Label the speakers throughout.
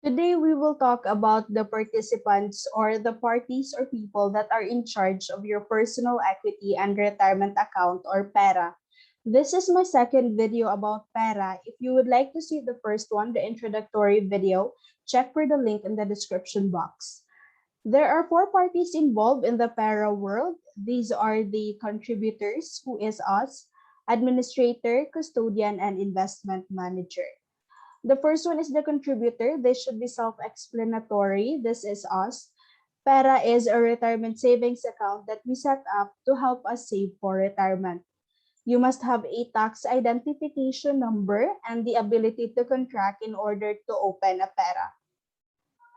Speaker 1: Today, we will talk about the participants or the parties or people that are in charge of your personal equity and retirement account or PERA. This is my second video about PERA. If you would like to see the first one, the introductory video, check for the link in the description box. There are four parties involved in the PERA world. These are the contributors, who is us, administrator, custodian, and investment manager. The first one is the contributor. This should be self-explanatory. This is us. PERA is a retirement savings account that we set up to help us save for retirement. You must have a tax identification number and the ability to contract in order to open a PERA.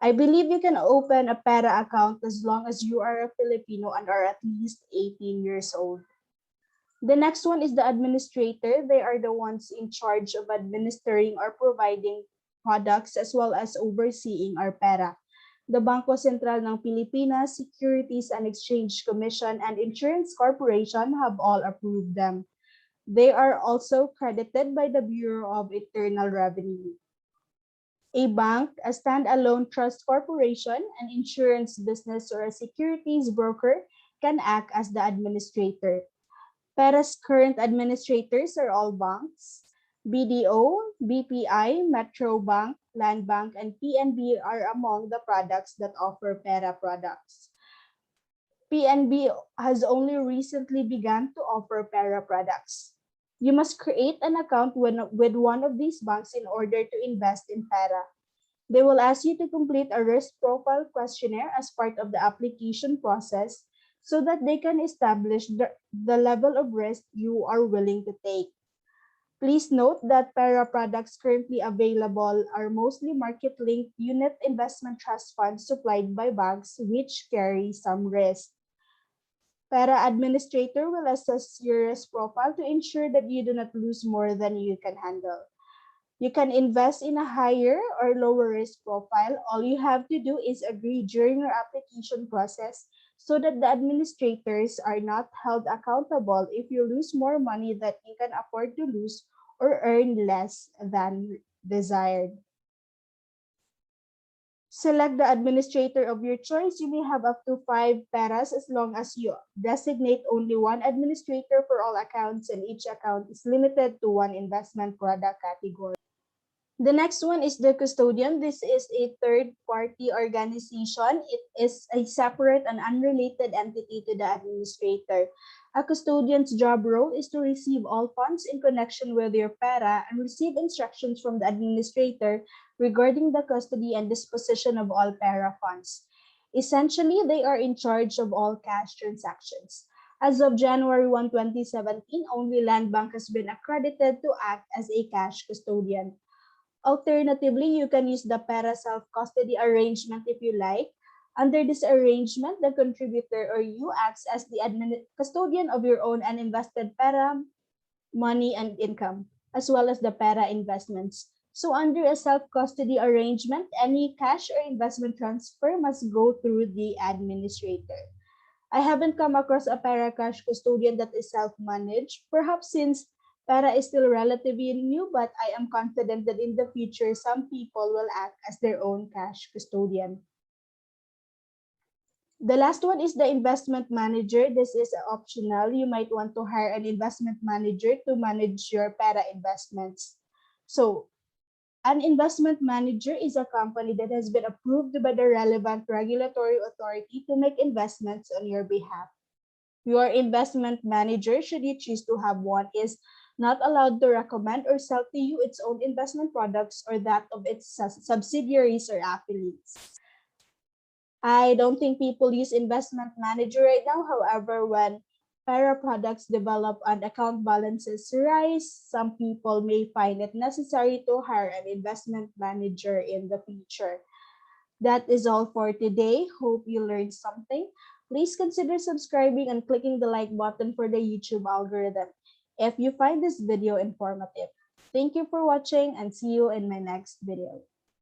Speaker 1: I believe you can open a PERA account as long as you are a Filipino and are at least 18 years old. The next one is the administrator. They are the ones in charge of administering or providing products as well as overseeing our PERA. The Bangko Sentral ng Pilipinas, Securities and Exchange Commission, and Insurance Corporation have all approved them. They are also credited by the Bureau of Internal Revenue. A bank, a standalone trust corporation, an insurance business, or a securities broker can act as the administrator. PERA's current administrators are all banks. BDO, BPI, Metrobank, Landbank, and PNB are among the products that offer PERA products. PNB has only recently begun to offer PERA products. You must create an account with one of these banks in order to invest in PERA. They will ask you to complete a risk profile questionnaire as part of the application process so that they can establish the level of risk you are willing to take. Please note that PERA products currently available are mostly market-linked unit investment trust funds supplied by banks, which carry some risk. PERA administrator will assess your risk profile to ensure that you do not lose more than you can handle. You can invest in a higher or lower risk profile. All you have to do is agree during your application process so that the administrators are not held accountable if you lose more money than you can afford to lose or earn less than desired. Select the administrator of your choice. You may have up to 5 PERAs as long as you designate only one administrator for all accounts, and each account is limited to one investment product category. The next one is the custodian. This is a third-party organization. It is a separate and unrelated entity to the administrator. A custodian's job role is to receive all funds in connection with your PERA and receive instructions from the administrator regarding the custody and disposition of all PERA funds. Essentially, they are in charge of all cash transactions. As of January 1, 2017, only Landbank has been accredited to act as a cash custodian. Alternatively, you can use the PERA self-custody arrangement if you like. Under this arrangement, the contributor or you acts as the custodian of your own uninvested PERA, money, and income, as well as the PERA investments. So under a self-custody arrangement, any cash or investment transfer must go through the administrator. I haven't come across a PERA cash custodian that is self-managed, perhaps since PERA is still relatively new, but I am confident that in the future, some people will act as their own cash custodian. The last one is the investment manager. This is optional. You might want to hire an investment manager to manage your PERA investments. So, an investment manager is a company that has been approved by the relevant regulatory authority to make investments on your behalf. Your investment manager, should you choose to have one, is not allowed to recommend or sell to you its own investment products or that of its subsidiaries or affiliates. I don't think people use investment manager right now. However, when PERA products develop and account balances rise, some people may find it necessary to hire an investment manager in the future. That is all for today. Hope you learned something. Please consider subscribing and clicking the like button for the YouTube algorithm if you find this video informative. Thank you for watching and see you in my next video.